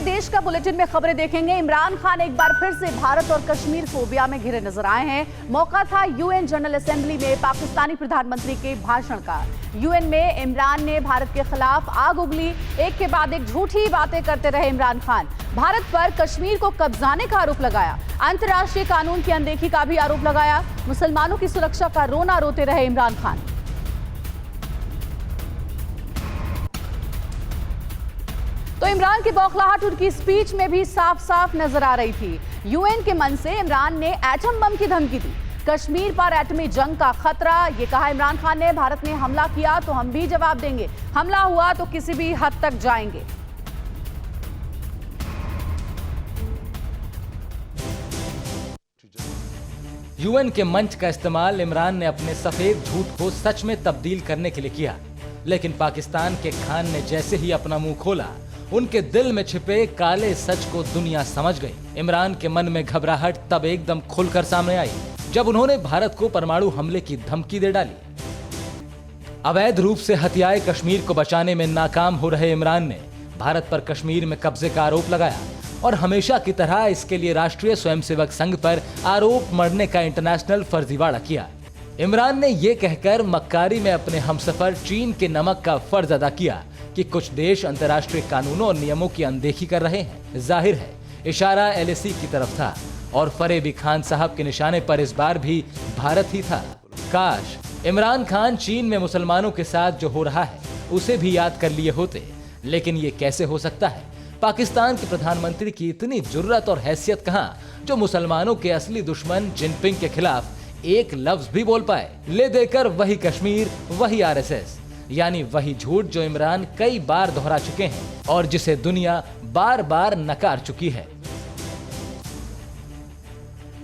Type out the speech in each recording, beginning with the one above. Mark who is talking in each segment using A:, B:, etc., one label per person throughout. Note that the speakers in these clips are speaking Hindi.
A: देश का बुलेटिन में खबरें देखेंगे। इमरान खान एक बार फिर से भारत और कश्मीर फोबिया में घिरे नजर आए हैं। मौका था यूएन जनरल असेंबली में पाकिस्तानी प्रधानमंत्री के भाषण का। यूएन में इमरान ने भारत के खिलाफ आग उगली। एक के बाद एक झूठी बातें करते रहे इमरान खान। भारत पर कश्मीर को कब्जाने का आरोप लगाया। अंतर्राष्ट्रीय कानून की अनदेखी का भी आरोप लगाया। मुसलमानों की सुरक्षा का रोना रोते रहे इमरान खान। तो इमरान की बौखलाहट उनकी स्पीच में भी साफ साफ नजर आ रही थी। यूएन के मन से इमरान ने एटम बम की धमकी दी। कश्मीर पर एटमी जंग का खतरा, ये कहा इमरान खान ने, भारत ने हमला किया तो हम भी जवाब देंगे, हमला हुआ तो किसी भी हद तक जाएंगे।
B: यूएन के मंच का इस्तेमाल इमरान ने अपने सफेद झूठ को सच में तब्दील करने के लिए किया, लेकिन पाकिस्तान के खान ने जैसे ही अपना मुंह खोला, उनके दिल में छिपे काले सच को दुनिया समझ गई। इमरान के मन में घबराहट तब एकदम खुलकर सामने आई जब उन्होंने भारत को परमाणु हमले की धमकी दे डाली। अवैध रूप से हथियाए कश्मीर को बचाने में नाकाम हो रहे इमरान ने भारत पर कश्मीर में कब्जे का आरोप लगाया और हमेशा की तरह इसके लिए राष्ट्रीय स्वयंसेवक संघ पर आरोप मढ़ने का इंटरनेशनल फर्जीवाड़ा किया। इमरान ने यह कहकर मक्कारी में अपने हमसफर चीन के नमक का फर्ज अदा किया कि कुछ देश अंतर्राष्ट्रीय कानूनों और नियमों की अनदेखी कर रहे हैं। जाहिर है इशारा एलएसी की तरफ था और फरेबी खान साहब के निशाने पर इस बार भी भारत ही था। काश इमरान खान चीन में मुसलमानों के साथ जो हो रहा है उसे भी याद कर लिए होते, लेकिन ये कैसे हो सकता है? पाकिस्तान के प्रधानमंत्री की इतनी जुर्रत और हैसियत कहां जो मुसलमानों के असली दुश्मन जिनपिंग के खिलाफ एक लफ्ज भी बोल पाए। ले देकर वही कश्मीर, वही आरएसएस, यानी वही झूठ जो इमरान कई बार दोहरा चुके हैं और जिसे दुनिया बार बार नकार चुकी है।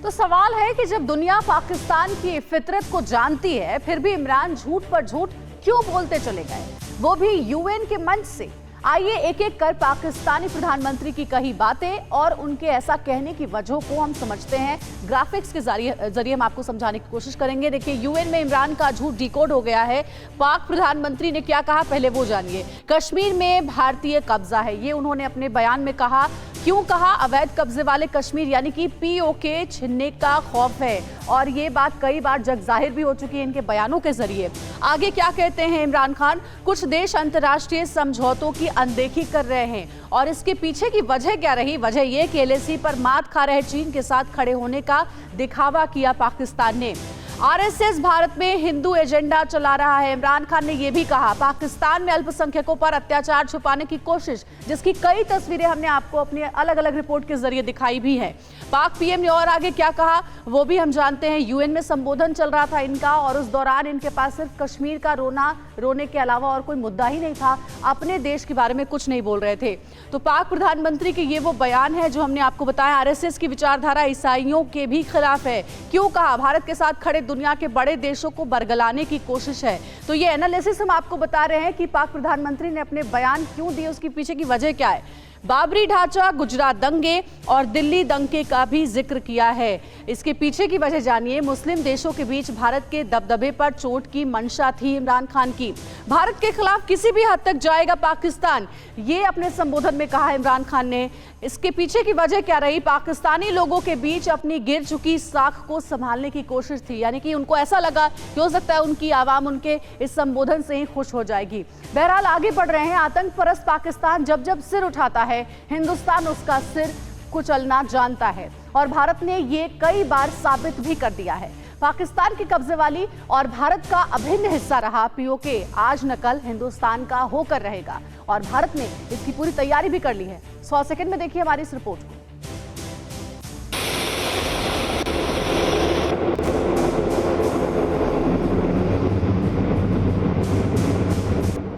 A: तो सवाल है कि जब दुनिया पाकिस्तान की फितरत को जानती है, फिर भी इमरान झूठ पर झूठ क्यों बोलते चले गए, वो भी यूएन के मंच से। आइए एक एक कर पाकिस्तानी प्रधानमंत्री की कही बातें और उनके ऐसा कहने की वजहों को हम समझते हैं। ग्राफिक्स के जरिए हम आपको समझाने की कोशिश करेंगे। देखिए, यूएन में इमरान का झूठ डिकोड हो गया है। पाक प्रधानमंत्री ने क्या कहा, पहले वो जानिए। कश्मीर में भारतीय कब्जा है, ये उन्होंने अपने बयान में कहा। क्यों कहा? अवैध कब्जे वाले कश्मीर यानी कि पीओके छिनने का खौफ है, और ये बात कई बार जग जाहिर भी हो चुकी है इनके बयानों के जरिए। आगे क्या कहते हैं इमरान खान? कुछ देश अंतर्राष्ट्रीय समझौतों की अनदेखी कर रहे हैं और इसके पीछे की वजह क्या रही? वजह यह कि एलएसी पर मात खा रहे चीन के साथ खड़े होने का दिखावा किया पाकिस्तान ने। आरएसएस भारत में हिंदू एजेंडा चला रहा है। इमरान खान ने यह भी कहा पाकिस्तान में अल्पसंख्यकों पर अत्याचार छुपाने की कोशिश, जिसकी कई तस्वीरें हमने आपको अपनी अलग अलग रिपोर्ट के जरिए दिखाई भी है। पाक पीएम ने और आगे क्या कहा वो भी हम जानते हैं। यूएन में संबोधन चल रहा था इनका और उस दौरान इनके पास सिर्फ कश्मीर का रोने के अलावा और कोई मुद्दा ही नहीं था। अपने देश के बारे में कुछ नहीं बोल रहे थे। तो पाक प्रधानमंत्री के ये वो बयान है जो हमने आपको बताया। आरएसएस की विचारधारा ईसाइयों के भी खिलाफ है। क्यों कहा? भारत के साथ खड़े दुनिया के बड़े देशों को बरगलाने की कोशिश है। तो ये एनालिसिस हम आपको बता रहे हैं कि पाक प्रधानमंत्री ने अपने बयान क्यों दिए, उसके पीछे की वजह क्या है। बाबरी ढांचा, गुजरात दंगे और दिल्ली दंगे का भी जिक्र किया है। इसके पीछे की वजह जानिए। मुस्लिम देशों के बीच भारत के दबदबे पर चोट की मंशा थी इमरान खान की। भारत के खिलाफ किसी भी हद तक जाएगा पाकिस्तान, ये अपने संबोधन में कहा इमरान खान ने। इसके पीछे की वजह क्या रही? पाकिस्तानी लोगों के बीच अपनी गिर चुकी साख को संभालने की कोशिश थी, यानी कि उनको ऐसा लगा कि हो सकता है उनकी आवाम उनके इस संबोधन से ही खुश हो जाएगी। बहरहाल आगे बढ़ रहे हैं। आतंक परस्त पाकिस्तान जब जब सिर उठाता है, हिंदुस्तान उसका सिर कुचलना जानता है और भारत ने ये कई बार साबित भी कर दिया है। पाकिस्तान की कब्जे वाली और भारत का अभिन्न हिस्सा रहा पीओके आज न कल हिंदुस्तान का होकर रहेगा और भारत ने इसकी पूरी तैयारी भी कर ली है। 100 सेकंड में देखिए हमारी इस रिपोर्ट को।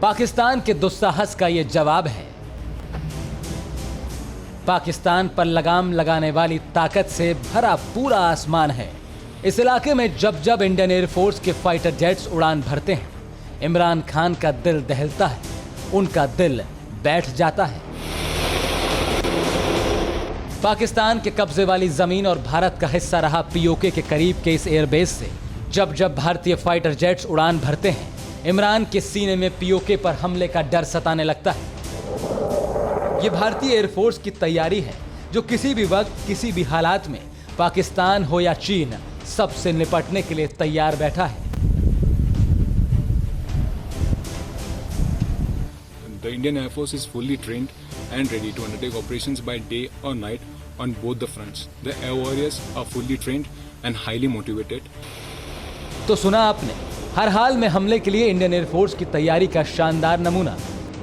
B: पाकिस्तान के दुस्साहस का यह जवाब है। पाकिस्तान पर लगाम लगाने वाली ताकत से भरा पूरा आसमान है। इस इलाके में जब जब इंडियन एयरफोर्स के फाइटर जेट्स उड़ान भरते हैं, इमरान खान का दिल दहलता है, उनका दिल बैठ जाता है। पाकिस्तान के कब्जे वाली जमीन और भारत का हिस्सा रहा पीओके के करीब के इस एयरबेस से जब जब भारतीय फाइटर जेट्स उड़ान भरते हैं, इमरान के सीने में पीओके पर हमले का डर सताने लगता है। ये भारतीय एयरफोर्स की तैयारी है जो किसी भी वक्त किसी भी हालात में पाकिस्तान हो या चीन सबसे निपटने के लिए तैयार बैठा है।
C: The Indian Air Force is fully trained and ready to undertake operations by day or night on both the fronts. The air warriors are fully trained and highly motivated.
B: तो सुना आपने, हर हाल में हमले के लिए इंडियन एयरफोर्स की तैयारी का शानदार नमूना।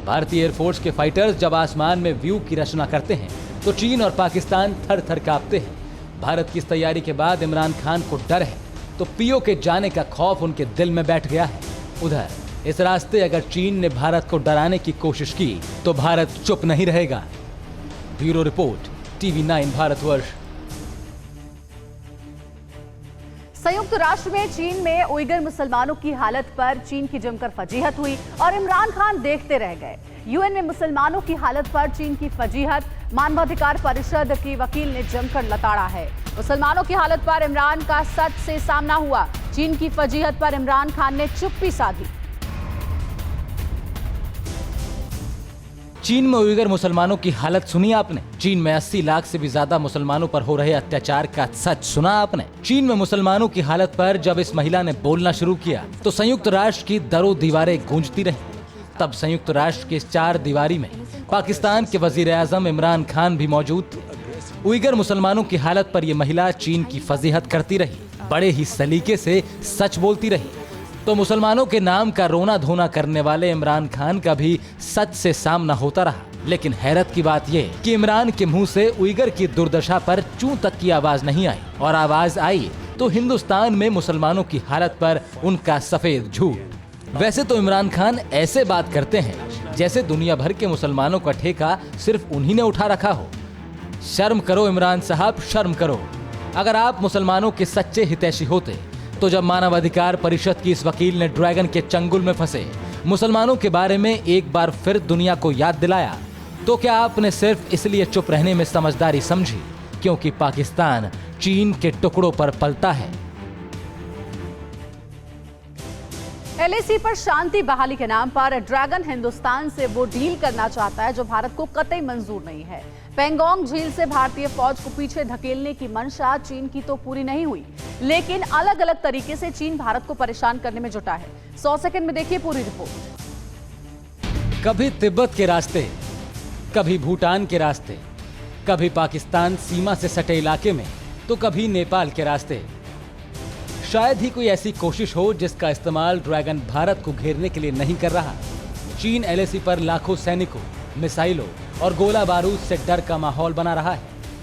B: भारतीय एयरफोर्स के फाइटर्स जब आसमान में व्यू की रचना करते हैं तो चीन और पाकिस्तान थर थर कांपते हैं। भारत की इस तैयारी के बाद इमरान खान को डर है तो पीओ के जाने का खौफ उनके दिल में बैठ गया है। उधर इस रास्ते अगर चीन ने भारत को डराने की कोशिश की तो भारत चुप नहीं रहेगा। Bureau report, TV9 Bharatvarsh.
A: संयुक्त राष्ट्र में चीन में उइगर मुसलमानों की हालत पर चीन की जमकर फजीहत हुई और इमरान खान देखते रह गए। यूएन में मुसलमानों की हालत पर चीन की फजीहत मानवाधिकार परिषद की वकील ने जमकर लताड़ा है। मुसलमानों की हालत पर इमरान का सच से सामना हुआ। चीन की फजीहत पर इमरान खान ने चुप्पी साधी।
B: चीन में उइगर मुसलमानों की हालत सुनी आपने? चीन में 80 लाख से भी ज्यादा मुसलमानों पर हो रहे अत्याचार का सच सुना आपने? चीन में मुसलमानों की हालत पर जब इस महिला ने बोलना शुरू किया तो संयुक्त राष्ट्र की दरों दीवारें गूंजती रहीं। तब संयुक्त राष्ट्र की इस चार दीवारी में पाकिस्तान के वजीर आजम इमरान खान भी मौजूद थे। उइगर मुसलमानों की हालत पर यह महिला चीन की फजीहत करती रही, बड़े ही सलीके से सच बोलती रही। तो मुसलमानों के नाम का रोना धोना करने वाले इमरान खान का भी सच से सामना होता रहा। लेकिन हैरत की बात यह कि इमरान के मुंह से उइगर की दुर्दशा पर चूं तक की आवाज नहीं आई, और आवाज आई तो हिंदुस्तान में मुसलमानों की हालत पर उनका सफेद झूठ। वैसे तो इमरान खान ऐसे बात करते हैं जैसे दुनिया भर के मुसलमानों का ठेका सिर्फ उन्हीं ने उठा रखा हो। शर्म करो इमरान साहब, शर्म करो। अगर आप मुसलमानों के सच्चे हितैषी होते तो जब मानवाधिकार परिषद की इस वकील ने ड्रैगन के चंगुल में फंसे मुसलमानों के बारे में एक बार फिर दुनिया को याद दिलाया, तो क्या आपने सिर्फ इसलिए चुप रहने में समझदारी समझी क्योंकि पाकिस्तान चीन के टुकड़ों पर पलता है?
A: LAC पर शांति बहाली के नाम पर ड्रैगन हिंदुस्तान से वो डील करना चाहता है जो भारत को कतई मंजूर नहीं है। पेंगोंग झील से भारतीय फौज को पीछे धकेलने की मंशा चीन की तो पूरी नहीं हुई, लेकिन अलग अलग तरीके से चीन भारत को परेशान करने में जुटा है। 100 सेकंड में देखिए पूरी रिपोर्ट।
B: कभी तिब्बत के रास्ते, कभी भूटान के रास्ते, कभी पाकिस्तान सीमा से सटे इलाके में, तो कभी नेपाल के रास्ते। शायद ही कोई ऐसी कोशिश हो जिसका इस्तेमाल ड्रैगन भारत को घेरने के लिए नहीं कर रहा। चीन LAC पर लाखों सैनिकों, मिसाइलों और गोला बारूद से डर का माहौल बना रहा है,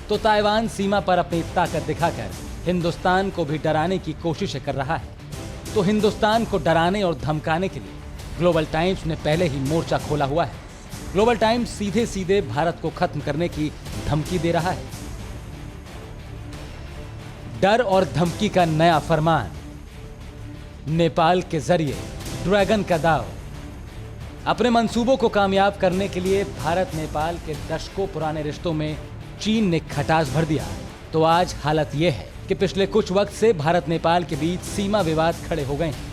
B: तो ताइवान सीमा पर अपनी ताकत दिखाकर हिंदुस्तान को भी डराने की कोशिशें कर रहा है। तो हिंदुस्तान को डराने और धमकाने के लिए ग्लोबल टाइम्स ने पहले ही मोर्चा खोला हुआ है। ग्लोबल टाइम्स सीधे सीधे भारत को खत्म करने की धमकी दे रहा है। डर और धमकी का नया फरमान, नेपाल के जरिए ड्रैगन का दाव। अपने मंसूबों को कामयाब करने के लिए भारत नेपाल के दशकों पुराने रिश्तों में चीन ने खटास भर दिया। तो आज हालत यह है कि पिछले कुछ वक्त से भारत नेपाल के बीच सीमा विवाद खड़े हो गए हैं।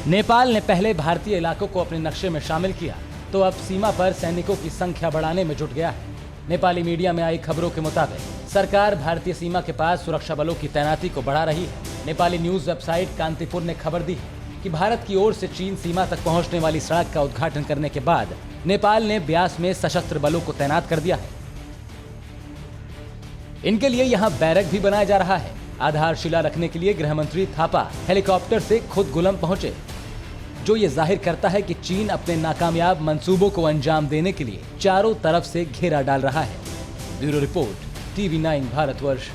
B: नेपाल ने पहले भारतीय इलाकों को अपने नक्शे में शामिल किया, तो अब सीमा पर सैनिकों की संख्या बढ़ाने में जुट गया है। नेपाली मीडिया में आई खबरों के मुताबिक सरकार भारतीय सीमा के पास सुरक्षा बलों की तैनाती को बढ़ा रही है। नेपाली न्यूज वेबसाइट कांतिपुर ने खबर दी है कि भारत की ओर से चीन सीमा तक पहुंचने वाली सड़क का उद्घाटन करने के बाद नेपाल ने ब्यास में सशस्त्र बलों को तैनात कर दिया है। इनके लिए यहां बैरक भी बनाया जा रहा है। आधारशिला रखने के लिए गृह मंत्री थापा हेलीकॉप्टर से खुद गुलम पहुंचे, जो ये जाहिर करता है कि चीन अपने नाकामयाब मंसूबों को अंजाम देने के लिए चारों तरफ से घेरा डाल रहा है। Bureau report, TV9 Bharatvarsh.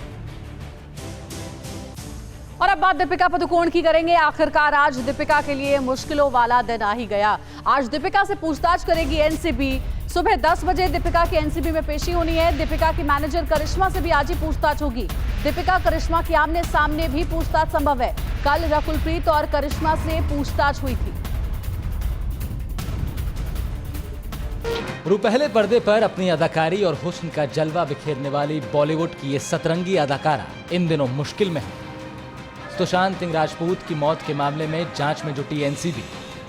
A: और अब बात दीपिका पादुकोण की करेंगे। आखिरकार आज दीपिका के लिए मुश्किलों वाला दिन आ ही गया। आज दीपिका से पूछताछ करेगी NCB। सुबह 10 बजे दीपिका की NCB में पेशी होनी है। दीपिका की मैनेजर करिश्मा से भी आज ही पूछताछ होगी। दीपिका करिश्मा की आमने सामने भी पूछताछ संभव है। कल रकुलप्रीत और करिश्मा से पूछताछ हुई थी।
B: रुपहले पर्दे पर अपनी अदाकारी और हुस्न का जलवा बिखेरने वाली बॉलीवुड की ये सतरंगी अदाकारा इन दिनों मुश्किल में है। सुशांत सिंह राजपूत की मौत के मामले में जांच में जुटी NCB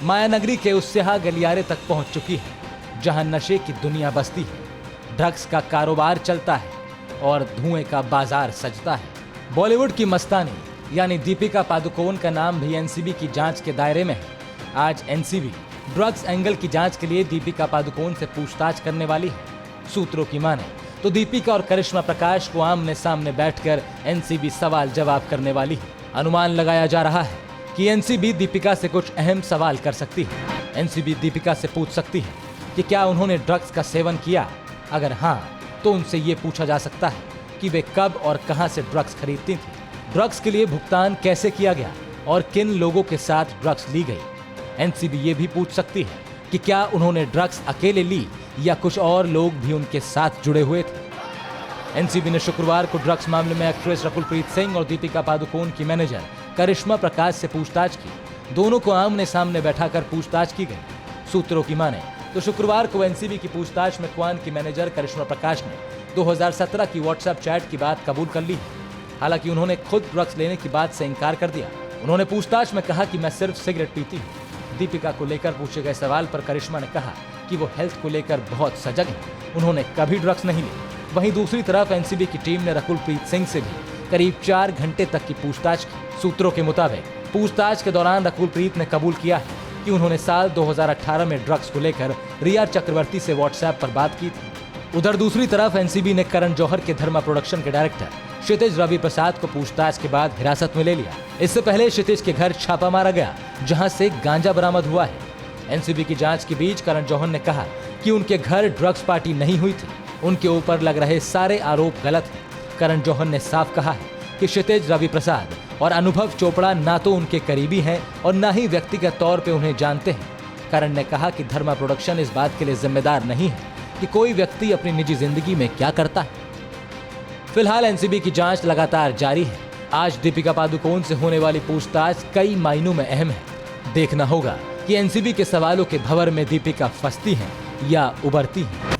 B: मायानगरी के उससेहा गलियारे तक पहुंच चुकी है। जहां नशे की दुनिया बसती है, ड्रग्स का कारोबार चलता है और धुएं का बाजार सजता है। बॉलीवुड की मस्तानी यानी दीपिका पादुकोण का नाम भी एनसीबी की जांच के दायरे में है। आज एनसीबी ड्रग्स एंगल की जांच के लिए दीपिका पादुकोण से पूछताछ करने वाली है। सूत्रों की माने तो दीपिका और करिश्मा प्रकाश को आमने सामने बैठकर एनसीबी सवाल जवाब करने वाली है। अनुमान लगाया जा रहा है कि एनसीबी दीपिका से कुछ अहम सवाल कर सकती है। एनसीबी दीपिका से पूछ सकती है कि क्या उन्होंने ड्रग्स का सेवन किया। अगर हाँ, तो उनसे ये पूछा जा सकता है कि वे कब और कहां से ड्रग्स खरीदती थी, ड्रग्स के लिए भुगतान कैसे किया गया और किन लोगों के साथ ड्रग्स ली गई। एनसीबी ये भी पूछ सकती है कि क्या उन्होंने ड्रग्स अकेले ली या कुछ और लोग भी उनके साथ जुड़े हुए थे। एनसीबी ने शुक्रवार को ड्रग्स मामले में एक्ट्रेस रकुलप्रीत सिंह और दीपिका पादुकोण की मैनेजर करिश्मा प्रकाश से पूछताछ की। दोनों को आमने सामने बैठाकर पूछताछ की गई। सूत्रों की माने तो शुक्रवार को एनसीबी की पूछताछ में क्वान की मैनेजर करिश्मा प्रकाश ने 2017 की व्हाट्सएप चैट की बात कबूल कर ली है। हालांकि उन्होंने खुद ड्रग्स लेने की बात से इनकार कर दिया। उन्होंने पूछताछ में कहा कि मैं सिर्फ सिगरेट पीती हूँ। दीपिका को लेकर पूछे गए सवाल पर करिश्मा ने कहा कि वो हेल्थ को लेकर बहुत सजग हैं, उन्होंने कभी ड्रग्स नहीं ली। वहीं दूसरी तरफ एनसीबी की टीम ने रकुलप्रीत सिंह से भी करीब 4 घंटे तक की पूछताछ की। सूत्रों के मुताबिक पूछताछ के दौरान रकुलप्रीत ने कबूल किया है कि उन्होंने साल 2018 में ड्रग्स को लेकर रिया चक्रवर्ती से व्हाट्सएप पर बात की थी। उधर दूसरी तरफ एनसीबी ने करण जौहर के धर्मा प्रोडक्शन के डायरेक्टर क्षितिज रवि प्रसाद को पूछताछ के बाद हिरासत में ले लिया। इससे पहले क्षितिज के घर छापा मारा गया, जहां से गांजा बरामद हुआ है। एनसीबी की जांच के बीच करण जौहर ने कहा कि उनके घर ड्रग्स पार्टी नहीं हुई थी, उनके ऊपर लग रहे सारे आरोप गलत हैं। करण जौहर ने साफ कहा है कि क्षितिज रवि प्रसाद और अनुभव चोपड़ा ना तो उनके करीबी हैं और ना ही व्यक्तिगत तौर पे उन्हें जानते हैं। करण ने कहा कि धर्मा प्रोडक्शन इस बात के लिए जिम्मेदार नहीं है कि कोई व्यक्ति अपनी निजी जिंदगी में क्या करता है। फिलहाल एनसीबी की जांच लगातार जारी है। आज दीपिका पादुकोण से होने वाली पूछताछ कई मायनों में अहम है। देखना होगा कि एनसीबी के सवालों के भंवर में दीपिका फंसती हैं या उबरती हैं।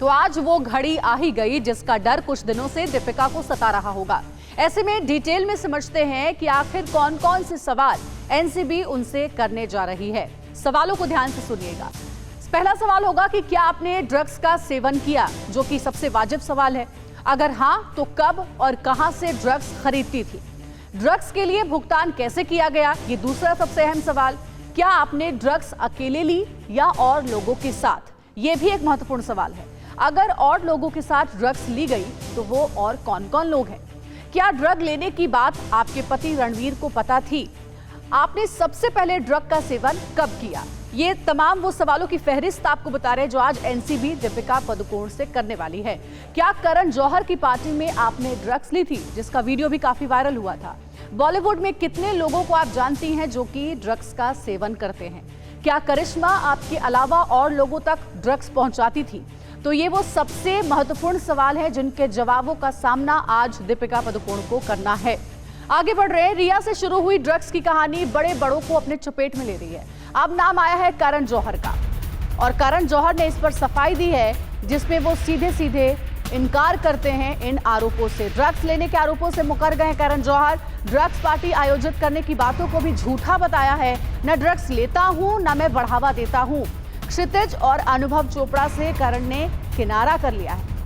A: तो आज वो घड़ी आ ही गई जिसका डर कुछ दिनों से दीपिका को सता रहा होगा। ऐसे में डिटेल में समझते हैं कि आखिर कौन कौन से सवाल एनसीबी उनसे करने जा रही है। सवालों को ध्यान से सुनिएगा। पहला सवाल होगा कि क्या आपने ड्रग्स का सेवन किया, जो कि सबसे वाजिब सवाल है। अगर हाँ, तो कब और कहां से ड्रग्स खरीदती थी। ड्रग्स के लिए भुगतान कैसे किया गया, ये दूसरा सबसे अहम सवाल। क्या आपने ड्रग्स अकेले ली या और लोगों के साथ, ये भी एक महत्वपूर्ण सवाल है। अगर और लोगों के साथ ड्रग्स ली गई तो वो और कौन कौन लोग हैं। क्या ड्रग लेने की बात आपके पति रणवीर को पता थी। आपने सबसे पहले ड्रग का सेवन कब किया। ये तमाम वो सवालों की फहरिस्त आपको बता रहे हैं जो आज एनसीबी दीपिका पादुकोण से करने वाली है। क्या करण जौहर की पार्टी में आपने ड्रग्स ली थी, जिसका वीडियो भी काफी वायरल हुआ था। बॉलीवुड में कितने लोगों को आप जानती हैं जो कि ड्रग्स का सेवन करते हैं। क्या करिश्मा आपके अलावा और लोगों तक ड्रग्स पहुंचाती थी। तो ये वो सबसे महत्वपूर्ण सवाल है जिनके जवाबों का सामना आज दीपिका पादुकोण को करना है। आगे बढ़ रहे हैं। रिया से शुरू हुई ड्रग्स की कहानी बड़े बड़ों को अपने चपेट में ले रही है। अब नाम आया है करण जौहर का, और करण जौहर ने इस पर सफाई दी है, जिसमें वो सीधे सीधे इनकार करते हैं इन आरोपों से। ड्रग्स लेने के आरोपों से मुकर गए करण जौहर। ड्रग्स पार्टी आयोजित करने की बातों को भी झूठा बताया है। न ड्रग्स लेता हूं, न मैं बढ़ावा देता हूं। क्षितिज और अनुभव चोपड़ा से करण ने किनारा कर लिया है।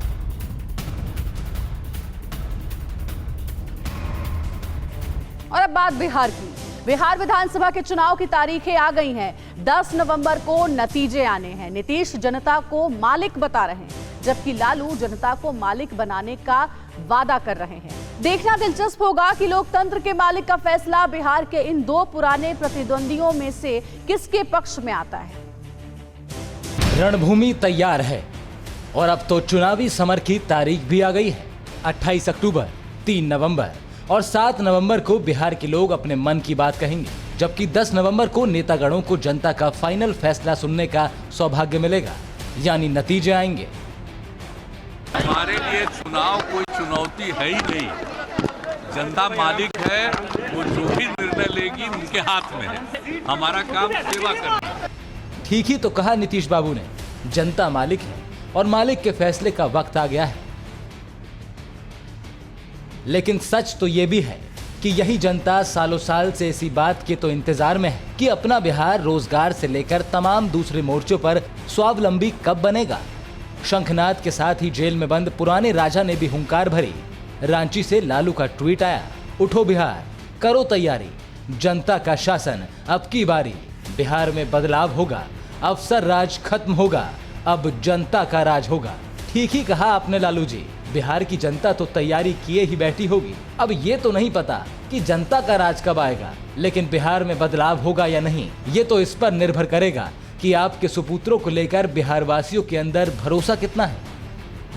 A: और अब बात बिहार की। बिहार विधानसभा के चुनाव की तारीखें आ गई हैं। 10 नवंबर को नतीजे आने हैं। नीतीश जनता को मालिक बता रहे हैं, जबकि लालू जनता को मालिक बनाने का वादा कर रहे हैं। देखना दिलचस्प होगा कि लोकतंत्र के मालिक का फैसला बिहार के इन दो पुराने प्रतिद्वंदियों में से किसके पक्ष में आता है।
B: रणभूमि तैयार है और अब तो चुनावी समर की तारीख भी आ गई है। 28 अक्टूबर, 3 नवंबर और 7 नवंबर को बिहार के लोग अपने मन की बात कहेंगे, जबकि 10 नवंबर को नेतागणों को जनता का फाइनल फैसला सुनने का सौभाग्य मिलेगा, यानी नतीजे आएंगे।
D: हमारे लिए चुनाव कोई चुनौती है ही नहीं। जनता मालिक है, वो जो भी निर्णय लेगी उनके हाथ में है। हमारा काम सेवा करना।
B: ठीक ही तो कहा नीतीश बाबू ने, जनता मालिक है और मालिक के फैसले का वक्त आ गया है। लेकिन सच तो यह भी है कि यही जनता सालों साल से इसी बात के तो इंतजार में है कि अपना बिहार रोजगार से लेकर तमाम दूसरे मोर्चों पर स्वावलंबी कब बनेगा। शंखनाद के साथ ही जेल में बंद पुराने राजा ने भी हुंकार भरी। रांची से लालू का ट्वीट आया, उठो बिहार, करो तैयारी, जनता का शासन अब की बारी, बिहार में बदलाव होगा, अफसर राज खत्म होगा, अब जनता का राज होगा। ठीक ही कहा आपने लालू जी, बिहार की जनता तो तैयारी किए ही बैठी होगी। अब ये तो नहीं पता कि जनता का राज कब आएगा, लेकिन बिहार में बदलाव होगा या नहीं, ये तो इस पर निर्भर करेगा कि आपके सुपुत्रों को लेकर बिहार वासियों के अंदर भरोसा कितना है।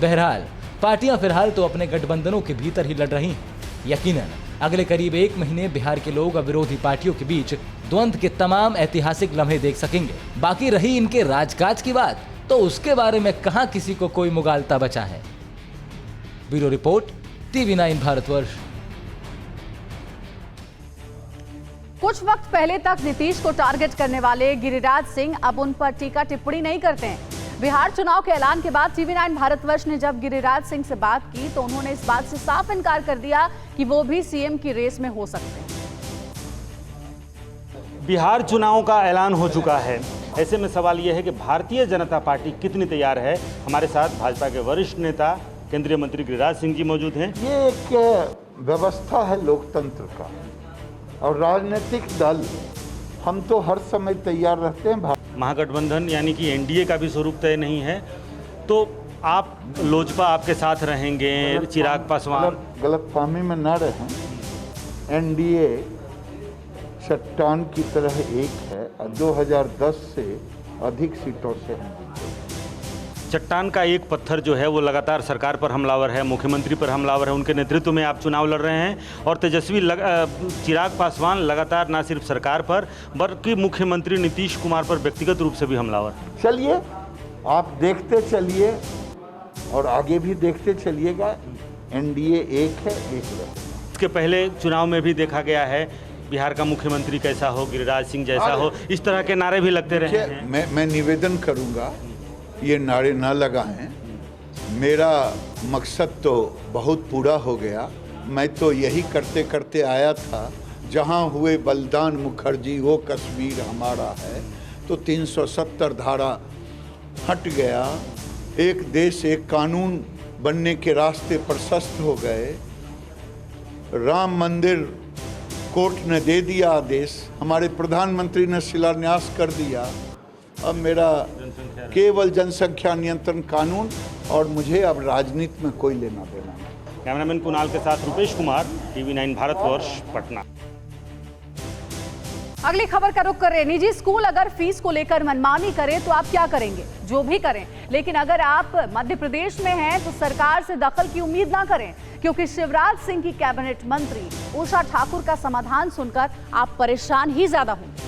B: बहरहाल पार्टियां फिलहाल तो अपने गठबंधनों के भीतर ही लड़ रही हैं। यकीनन अगले करीब 1 महीने बिहार के लोग अब विरोधी पार्टियों के बीच द्वंद्व के तमाम ऐतिहासिक लम्हे देख सकेंगे। बाकी रही इनके राजकाज की बात, तो उसके बारे में कहां किसी को कोई मुगालता बचा है। Bureau report, TV9 Bharatvarsh.
A: कुछ वक्त पहले तक नीतीश को टारगेट करने वाले गिरिराज सिंह अब उन पर टीका टिप्पणी नहीं करते हैं। बिहार चुनाव के ऐलान के बाद TV9 भारतवर्ष ने जब गिरिराज सिंह से बात की तो उन्होंने इस बात से साफ इनकार कर दिया कि वो भी सीएम की रेस में हो सकते हैं।
E: बिहार चुनाव का ऐलान हो चुका है, ऐसे में सवाल यह है कि भारतीय जनता पार्टी कितनी तैयार है। हमारे साथ भाजपा के वरिष्ठ नेता केंद्रीय मंत्री गिरिराज सिंह जी मौजूद हैं।
F: ये एक व्यवस्था है लोकतंत्र का, और राजनीतिक दल हम तो हर समय तैयार रहते हैं।
E: महागठबंधन यानी कि एनडीए का भी स्वरूप तय नहीं है, तो आप लोजपा आपके साथ रहेंगे, चिराग पासवान
F: गलतफहमी में न रहें। एनडीए चट्टान की तरह एक है और 2010 से अधिक सीटों से हम जीते।
E: चट्टान का एक पत्थर जो है वो लगातार सरकार पर हमलावर है, मुख्यमंत्री पर हमलावर है। उनके नेतृत्व में आप चुनाव लड़ रहे हैं और तेजस्वी चिराग पासवान लगातार न सिर्फ सरकार पर बल्कि मुख्यमंत्री नीतीश कुमार पर व्यक्तिगत रूप से भी हमलावर।
F: चलिए आप देखते चलिए और आगे भी देखते चलिएगा। एनडीए एक है, एक रहेगा।
E: इसके पहले चुनाव में भी देखा गया है बिहार का मुख्यमंत्री कैसा हो, गिरिराज सिंह जैसा हो, इस तरह के नारे भी लगते रहे हैं।
F: मैं निवेदन करूंगा ये नारे ना लगाएं। मेरा मकसद तो बहुत पूरा हो गया। मैं तो यही करते करते आया था, जहां हुए बलिदान मुखर्जी वो कश्मीर हमारा है। तो 370 धारा हट गया, एक देश एक कानून बनने के रास्ते प्रशस्त हो गए। राम मंदिर कोर्ट ने दे दिया आदेश, हमारे प्रधानमंत्री ने शिलान्यास कर दिया। अब मेरा केवल जनसंख्या नियंत्रण कानून, और मुझे अब राजनीति में कोई लेना देना नहीं।
E: कैमरामैन कुणाल के साथ रुपेश कुमार, TV9 भारतवर्ष, पटना।
A: अगली खबर का रुख कर रहे हैं। निजी स्कूल अगर फीस को लेकर मनमानी करे तो आप क्या करेंगे? जो भी करें, लेकिन अगर आप मध्य प्रदेश में हैं तो सरकार से दखल की उम्मीद ना करें, क्योंकि शिवराज सिंह की कैबिनेट मंत्री उषा ठाकुर का समाधान सुनकर आप परेशान ही ज्यादा होंगे।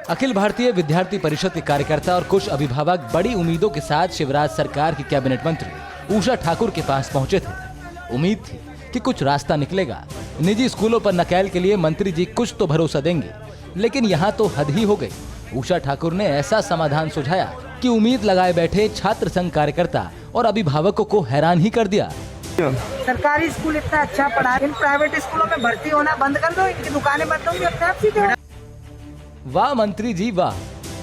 B: अखिल भारतीय विद्यार्थी परिषद के कार्यकर्ता और कुछ अभिभावक बड़ी उम्मीदों के साथ शिवराज सरकार की कैबिनेट मंत्री उषा ठाकुर के पास पहुंचे थे। उम्मीद थी कि कुछ रास्ता निकलेगा, निजी स्कूलों पर नकेल के लिए मंत्री जी कुछ तो भरोसा देंगे, लेकिन यहाँ तो हद ही हो गई। उषा ठाकुर ने ऐसा समाधान सुझाया कि उम्मीद लगाए बैठे छात्र संघ कार्यकर्ता और अभिभावकों को हैरान ही कर दिया।
G: सरकारी स्कूल इतना अच्छा पढ़ा, इन प्राइवेट स्कूलों में भर्ती होना बंद कर दो, इनकी दुकानें बंद होंगी, अपने आप सीधे।
B: वाह मंत्री जी वाह,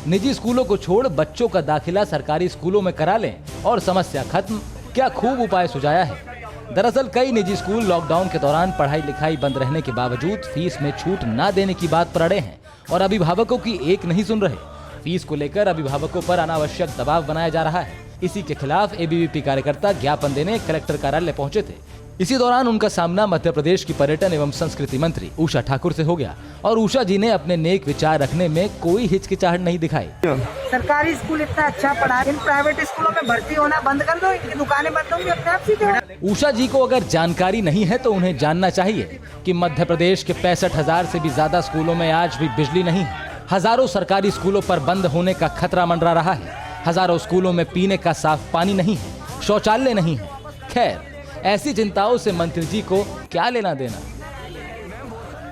B: निजी स्कूलों को छोड़ बच्चों का दाखिला सरकारी स्कूलों में करा लें और समस्या खत्म। क्या खूब उपाय सुझाया है। दरअसल कई निजी स्कूल लॉकडाउन के दौरान पढ़ाई लिखाई बंद रहने के बावजूद फीस में छूट न देने की बात पर अड़े हैं और अभिभावकों की एक नहीं सुन रहे। फीस को लेकर अभिभावकों पर अनावश्यक दबाव बनाया जा रहा है। इसी के खिलाफ एबीवीपी कार्यकर्ता ज्ञापन देने कलेक्टर कार्यालय पहुंचे थे। इसी दौरान उनका सामना मध्य प्रदेश की पर्यटन एवं संस्कृति मंत्री उषा ठाकुर से हो गया और उषा जी ने अपने नेक विचार रखने में कोई हिचकिचाहट नहीं दिखाई।
G: सरकारी स्कूल इतना अच्छा पढ़ा, इन प्राइवेट स्कूलों में भर्ती होना बंद कर दो, इनकी दुकानें बंद होंगी, अपने आप सीधे।
B: उषा जी को अगर जानकारी नहीं है तो उन्हें जानना चाहिए कि मध्य प्रदेश के 65,000 से भी ज्यादा स्कूलों में आज भी बिजली नहीं है। हजारों सरकारी स्कूलों पर बंद होने का खतरा मंडरा रहा है। हजारों स्कूलों में पीने का साफ पानी नहीं है, शौचालय नहीं है। खैर, ऐसी चिंताओं से मंत्री जी को क्या लेना देना।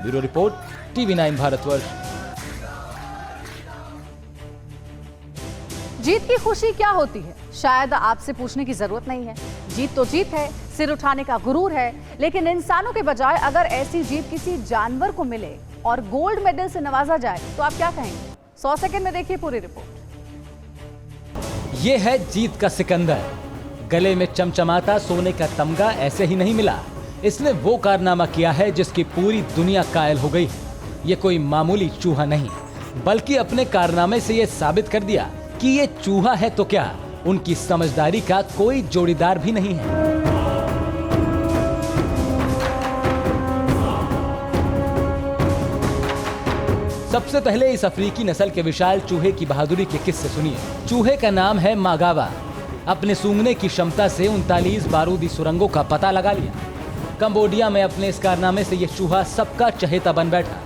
B: Bureau report, TV9 Bharatvarsh.
A: जीत की खुशी क्या होती है, शायद आपसे पूछने की जरूरत नहीं है। जीत तो जीत है, सिर उठाने का गुरूर है, लेकिन इंसानों के बजाय अगर ऐसी जीत किसी जानवर को मिले और गोल्ड मेडल से नवाजा जाए तो आप क्या कहेंगे? 100 सेकंड में देखिए पूरी रिपोर्ट।
B: ये है जीत का सिकंदर। गले में चमचमाता सोने का तमगा ऐसे ही नहीं मिला। इसने वो कारनामा किया है जिसकी पूरी दुनिया कायल हो गई है। ये कोई मामूली चूहा नहीं, बल्कि अपने कारनामे से ये साबित कर दिया कि ये चूहा है तो क्या, उनकी समझदारी का कोई जोड़ीदार भी नहीं है। सबसे पहले इस अफ्रीकी नस्ल के विशाल चूहे की बहादुरी के किस्से सुनिए। चूहे का नाम है मागावा। अपने सूंघने की क्षमता से 39 बारूदी सुरंगों का पता लगा लिया। कंबोडिया में अपने इस कारनामे से यह चूहा सबका चहेता बन बैठा।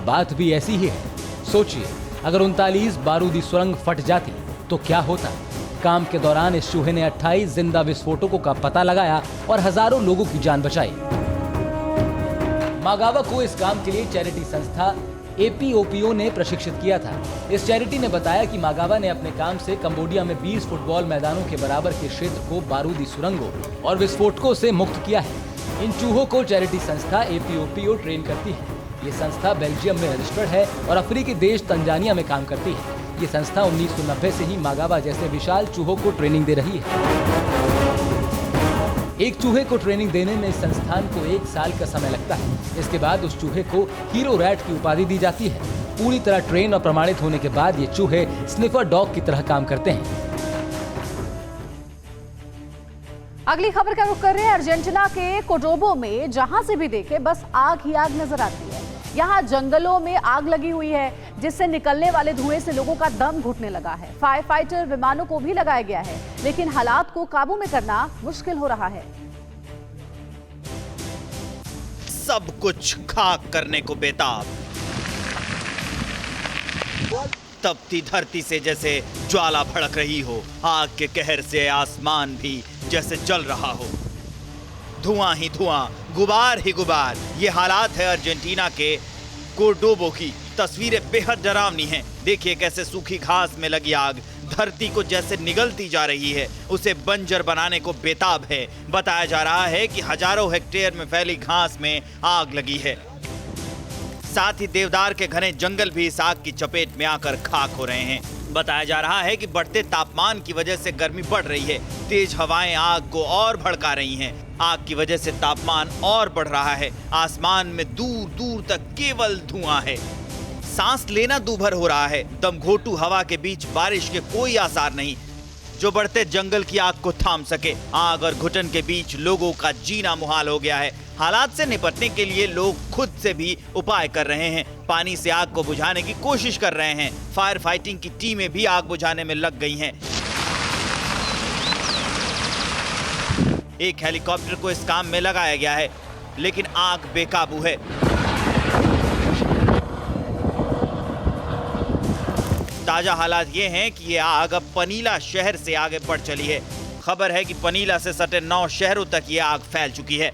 B: बात भी ऐसी ही है। सोचिए, अगर 39 बारूदी सुरंग फट जाती तो क्या होता। काम के दौरान इस चूहे ने 28 जिंदा विस्फोटकों का पता लगाया और हजारों लोगों की जान बचाई। मागावा को इस काम के लिए चैरिटी संस्था APOPO ने प्रशिक्षित किया था। इस चैरिटी ने बताया कि मागावा ने अपने काम से कंबोडिया में 20 फुटबॉल मैदानों के बराबर के क्षेत्र को बारूदी सुरंगों और विस्फोटकों से मुक्त किया है। इन चूहों को चैरिटी संस्था APOPO ट्रेन करती है। ये संस्था बेल्जियम में रजिस्टर्ड है और अफ्रीकी देश तंजानिया में काम करती है। ये संस्था 1990 से ही मागावा जैसे विशाल चूहों को ट्रेनिंग दे रही है। एक चूहे को ट्रेनिंग देने में इस संस्थान को 1 साल का समय लगता है। इसके बाद उस चूहे को हीरो रैट की उपाधि दी जाती है। पूरी तरह ट्रेन और प्रमाणित होने के बाद ये चूहे स्निफर डॉग की तरह काम करते हैं।
A: अगली खबर का रुख कर रहे हैं अर्जेंटीना के कोडोबो में। जहां से भी देखे बस आग ही आग नजर आती है। यहाँ जंगलों में आग लगी हुई है, जिससे निकलने वाले धुएं से लोगों का दम घुटने लगा है। फायर फाइटर विमानों को भी लगाया गया है, लेकिन हालात को काबू में करना मुश्किल हो रहा है।
H: सब कुछ खाक करने को बेताब। तपती धरती से जैसे ज्वाला भड़क रही हो, आग के कहर से आसमान भी जैसे जल रहा हो। धुआं ही धुआं, गुबार ही गुबार। ये हालात है अर्जेंटीना के कोर्डोबो की। तस्वीरें बेहद डरावनी हैं। देखिए कैसे सूखी घास में लगी आग धरती को जैसे निगलती जा रही है, उसे बंजर बनाने को बेताब है। बताया जा रहा है कि हजारों हेक्टेयर में फैली घास में आग लगी है। साथ ही देवदार के घने जंगल भी इस आग की चपेट में आकर खाक हो रहे हैं। बताया जा रहा है कि बढ़ते तापमान की वजह से गर्मी बढ़ रही है। तेज हवाएं आग को और भड़का रही हैं। आग की वजह से तापमान और बढ़ रहा है। आसमान में दूर दूर तक केवल धुआं है। सांस लेना दूभर हो रहा है। दमघोटू हवा के बीच बारिश के कोई आसार नहीं जो बढ़ते जंगल की आग को थाम सके। आग और घुटन के बीच लोगों का जीना मुहाल हो गया है। हालात से निपटने के लिए लोग खुद से भी उपाय कर रहे हैं। पानी से आग को बुझाने की कोशिश कर रहे हैं। फायर फाइटिंग की टीमें भी आग बुझाने में लग गई हैं। एक हेलीकॉप्टर को इस काम में लगाया गया है, लेकिन आग बेकाबू है। ताजा हालात ये हैं कि ये आग अब पनीला शहर से आगे बढ़ चली है। खबर है कि पनीला से सटे 9 शहरों तक ये आग फैल चुकी है।